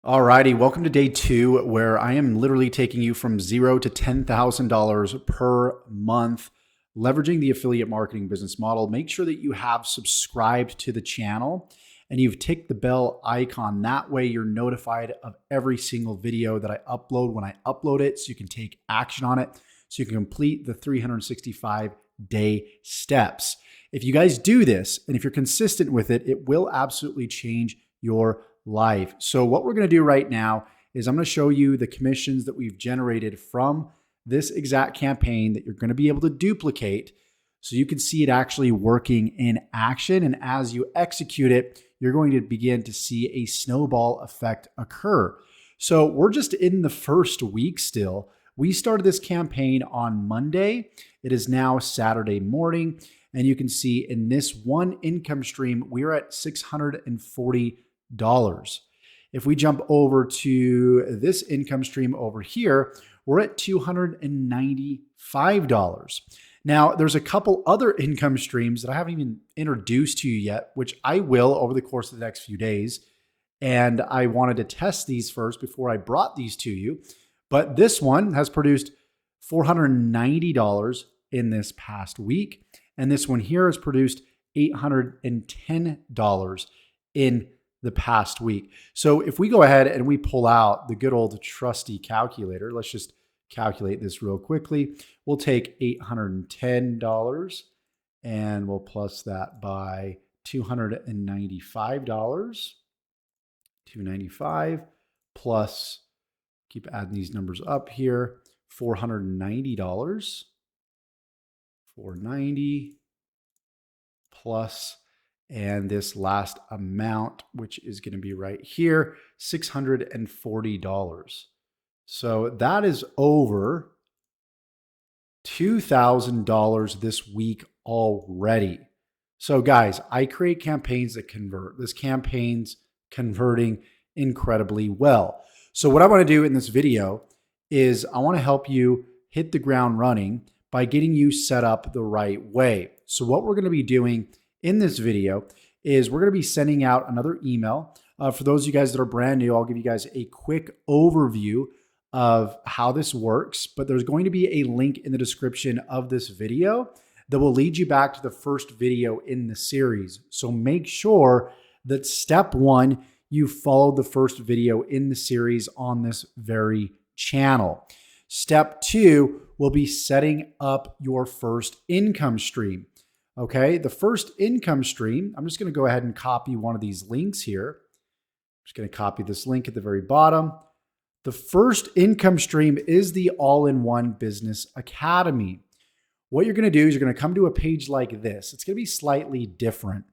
Alrighty, welcome to day 2, where I am literally taking you from $0 to $10,000 per month, leveraging the affiliate marketing business model. Make sure that you have subscribed to the channel and you've ticked the bell icon. That way you're notified of every single video that I upload when I upload it, so you can take action on it, so you can complete the 365-day steps. If you guys do this, and if you're consistent with it, it will absolutely change your life. So what we're going to do right now is I'm going to show you the commissions that we've generated from this exact campaign that you're going to be able to duplicate, so you can see it actually working in action. And as you execute it, you're going to begin to see a snowball effect occur. So we're just in the first week still. We started this campaign on Monday. It is now Saturday morning. And you can see in this one income stream, we're at $640. If we jump over to this income stream over here, we're at $295. Now, there's a couple other income streams that I haven't even introduced to you yet, which I will over the course of the next few days. And I wanted to test these first before I brought these to you. But this one has produced $490 in this past week. And this one here has produced $810 in the past week. So if we go ahead and we pull out the good old trusty calculator, let's just calculate this real quickly. We'll take $810 and we'll plus that by $295. 295 plus, keep adding these numbers up here, $490. 490 plus, and this last amount, which is going to be right here, $640. So that is over $2,000 this week already. So guys, I create campaigns that convert. This campaign's converting incredibly well. So what I want to do in this video is I want to help you hit the ground running by getting you set up the right way. So what we're going to be doing in this video is we're going to be sending out another email. For those of you guys that are brand new, I'll give you guys a quick overview of how this works, but there's going to be a link in the description of this video that will lead you back to the first video in the series. So make sure that step 1, you followed the first video in the series on this very channel. Step 2 will be setting up your first income stream. Okay, the first income stream, I'm just going to go ahead and copy one of these links here. I'm just going to copy this link at the very bottom. The first income stream is the All-in-One Business Academy. What you're going to do is you're going to come to a page like this. It's going to be slightly different,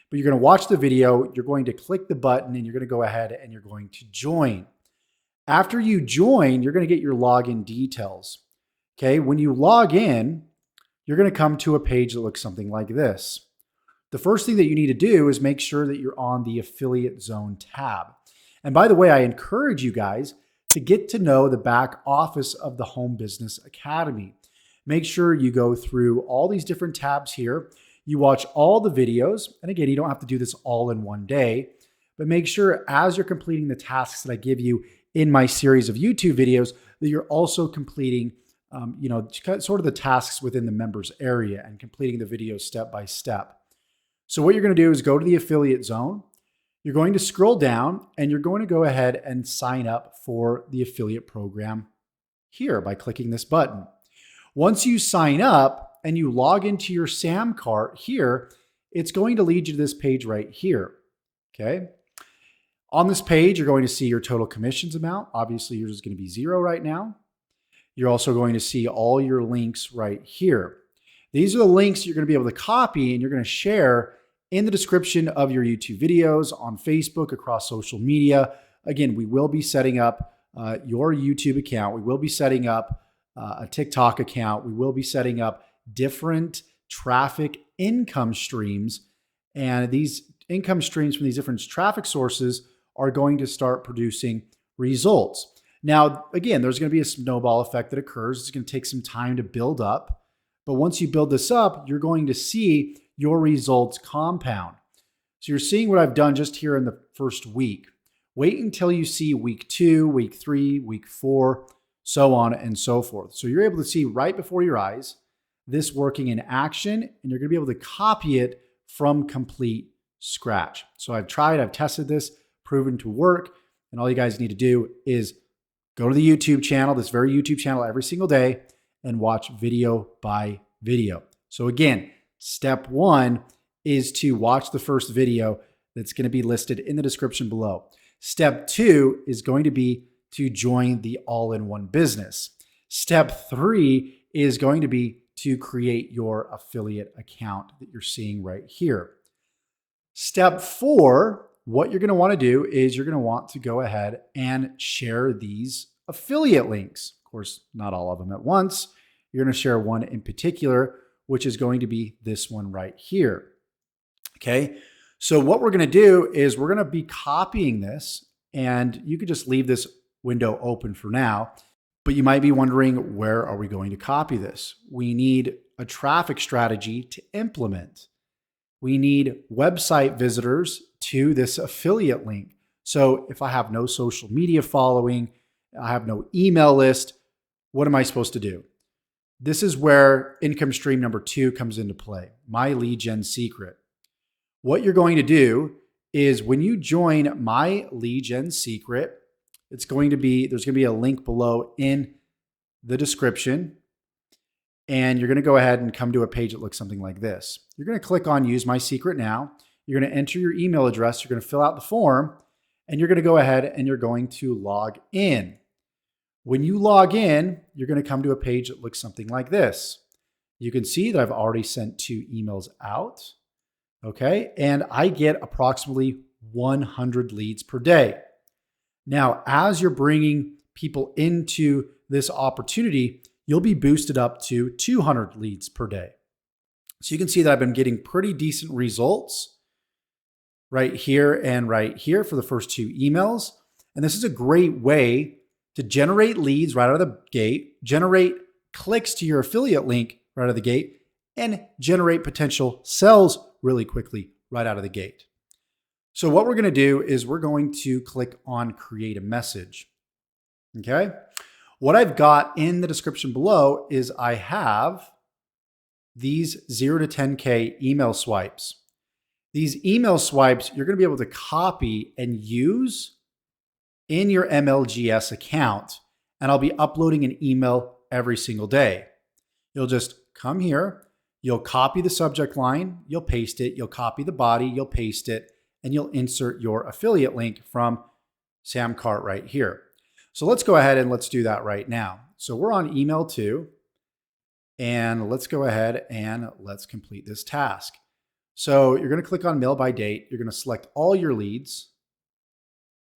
but you're going to watch the video. You're going to click the button and you're going to go ahead and you're going to join. After you join, you're going to get your login details. Okay, when you log in, you're going to come to a page that looks something like this. The first thing that you need to do is make sure that you're on the Affiliate Zone tab. And by the way, I encourage you guys to get to know the back office of the Home Business Academy. Make sure you go through all these different tabs here. You watch all the videos. And again, you don't have to do this all in one day, but make sure as you're completing the tasks that I give you in my series of YouTube videos that you're also completing sort of the tasks within the members area and completing the video step by step. So what you're going to do is go to the Affiliate Zone. You're going to scroll down and you're going to go ahead and sign up for the affiliate program here by clicking this button. Once you sign up and you log into your SAM cart here, it's going to lead you to this page right here. Okay. On this page, you're going to see your total commissions amount. Obviously, yours is going to be 0 right now. You're also going to see all your links right here. These are the links you're going to be able to copy and you're going to share in the description of your YouTube videos, on Facebook, across social media. Again, we will be setting up your YouTube account. We will be setting up a TikTok account. We will be setting up different traffic income streams. And these income streams from these different traffic sources are going to start producing results. Now, again, there's going to be a snowball effect that occurs. It's going to take some time to build up. But once you build this up, you're going to see your results compound. So you're seeing what I've done just here in the first week. Wait until you see week 2, week 3, week 4, so on and so forth. So you're able to see right before your eyes this working in action, and you're going to be able to copy it from complete scratch. So I've tested this, proven to work, and all you guys need to do is go to the YouTube channel, this very YouTube channel, every single day and watch video by video. So again, step 1 is to watch the first video that's going to be listed in the description below. Step 2 is going to be to join the all-in-one business. Step 3 is going to be to create your affiliate account that you're seeing right here. Step 4, what you're going to want to do is you're going to want to go ahead and share these affiliate links. Of course, not all of them at once. You're going to share one in particular, which is going to be this one right here. Okay. So what we're going to do is we're going to be copying this, and you could just leave this window open for now, but you might be wondering, where are we going to copy this? We need a traffic strategy to implement. We need website visitors to this affiliate link. So if I have no social media following, I have no email list, what am I supposed to do? This is where income stream number 2 comes into play, my lead gen secret. What you're going to do is when you join my lead gen secret, there's going to be a link below in the description, and you're going to go ahead and come to a page that looks something like this. You're going to click on use my secret now. You're going to enter your email address. You're going to fill out the form, and you're going to go ahead and you're going to log in. When you log in, you're going to come to a page that looks something like this. You can see that I've already sent 2 emails out. Okay. And I get approximately 100 leads per day. Now, as you're bringing people into this opportunity, you'll be boosted up to 200 leads per day. So you can see that I've been getting pretty decent results right here and right here for the first 2 emails. And this is a great way to generate leads right out of the gate, generate clicks to your affiliate link right out of the gate, and generate potential sales really quickly right out of the gate. So what we're going to do is we're going to click on create a message. Okay. What I've got in the description below is I have these 0 to 10K email swipes. These email swipes, you're going to be able to copy and use in your MLGS account. And I'll be uploading an email every single day. You'll just come here. You'll copy the subject line, you'll paste it, you'll copy the body, you'll paste it, and you'll insert your affiliate link from Sam Cart right here. So let's go ahead and let's do that right now. So we're on email 2, and let's go ahead and let's complete this task. So you're going to click on mail by date. You're going to select all your leads.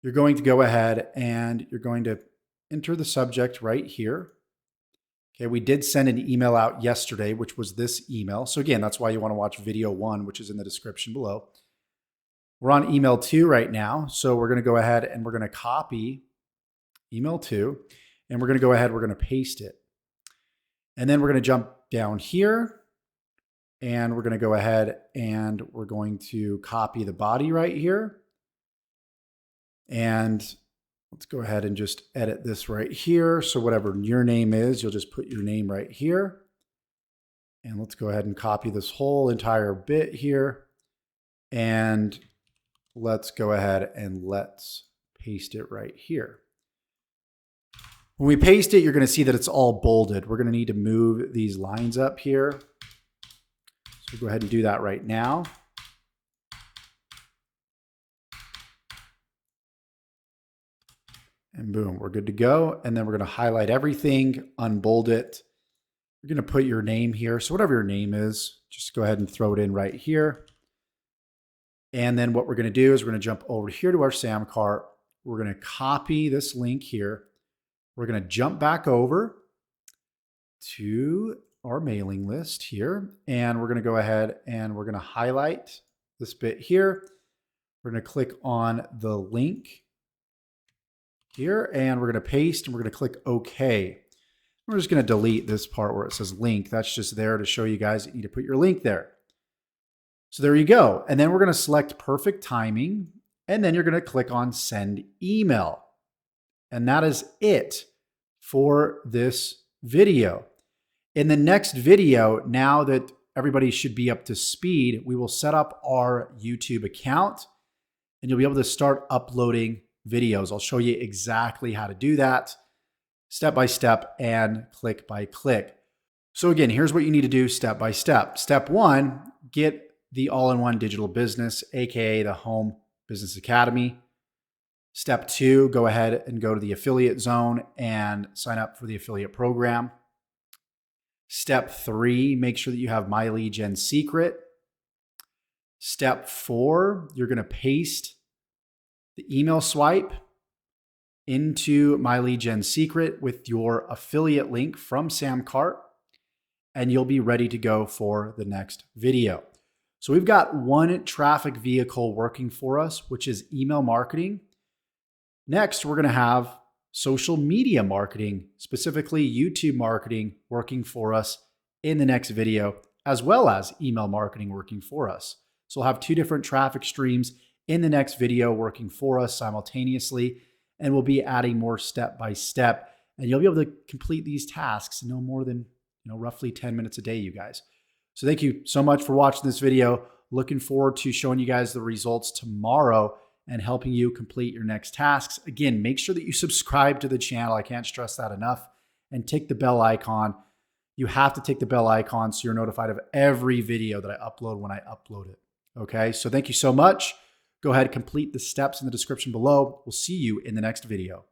You're going to go ahead and you're going to enter the subject right here. Okay, we did send an email out yesterday, which was this email. So again, that's why you want to watch video 1, which is in the description below. We're on email 2 right now. So we're going to go ahead and we're going to copy email 2, and we're going to go ahead, we're going to paste it. And then we're going to jump down here, and we're going to go ahead and we're going to copy the body right here. And let's go ahead and just edit this right here. So whatever your name is, you'll just put your name right here. And let's go ahead and copy this whole entire bit here. And let's go ahead and let's paste it right here. When we paste it, you're going to see that it's all bolded. We're going to need to move these lines up here. So go ahead and do that right now. And boom, we're good to go. And then we're going to highlight everything, unbold it. You're going to put your name here. So whatever your name is, just go ahead and throw it in right here. And then what we're going to do is we're going to jump over here to our Sam Cart. We're going to copy this link here. We're going to jump back over to our mailing list here. And we're going to go ahead and we're going to highlight this bit here. We're going to click on the link here, and we're going to paste, and we're going to click OK. We're just going to delete this part where it says link. That's just there to show you guys that you need to put your link there. So there you go. And then we're going to select perfect timing, And then you're going to click on send email. And that is it for this video. In the next video, now that everybody should be up to speed, we will set up our YouTube account and you'll be able to start uploading videos. I'll show you exactly how to do that step by step and click by click. So again, here's what you need to do step by step. Step one, get the all-in-one digital business, AKA the Home Business Academy. Step two, go ahead and go to the affiliate zone and sign up for the affiliate program. Step three, make sure that you have My Lead Gen Secret. Step four, you're going to paste the email swipe into My Lead Gen Secret with your affiliate link from Samcart, and you'll be ready to go for the next video. So we've got one traffic vehicle working for us, which is email marketing. Next, we're going to have social media marketing, specifically YouTube marketing, working for us in the next video, as well as email marketing working for us. So we'll have two different traffic streams in the next video working for us simultaneously, and we'll be adding more step by step, and you'll be able to complete these tasks in no more than roughly 10 minutes a day, you guys. So thank you so much for watching this video. Looking forward to showing you guys the results tomorrow and helping you complete your next tasks. Again, make sure that you subscribe to the channel. I can't stress that enough. And tick the bell icon. You have to tick the bell icon so you're notified of every video that I upload when I upload it. Okay, so thank you so much. Go ahead and complete the steps in the description below. We'll see you in the next video.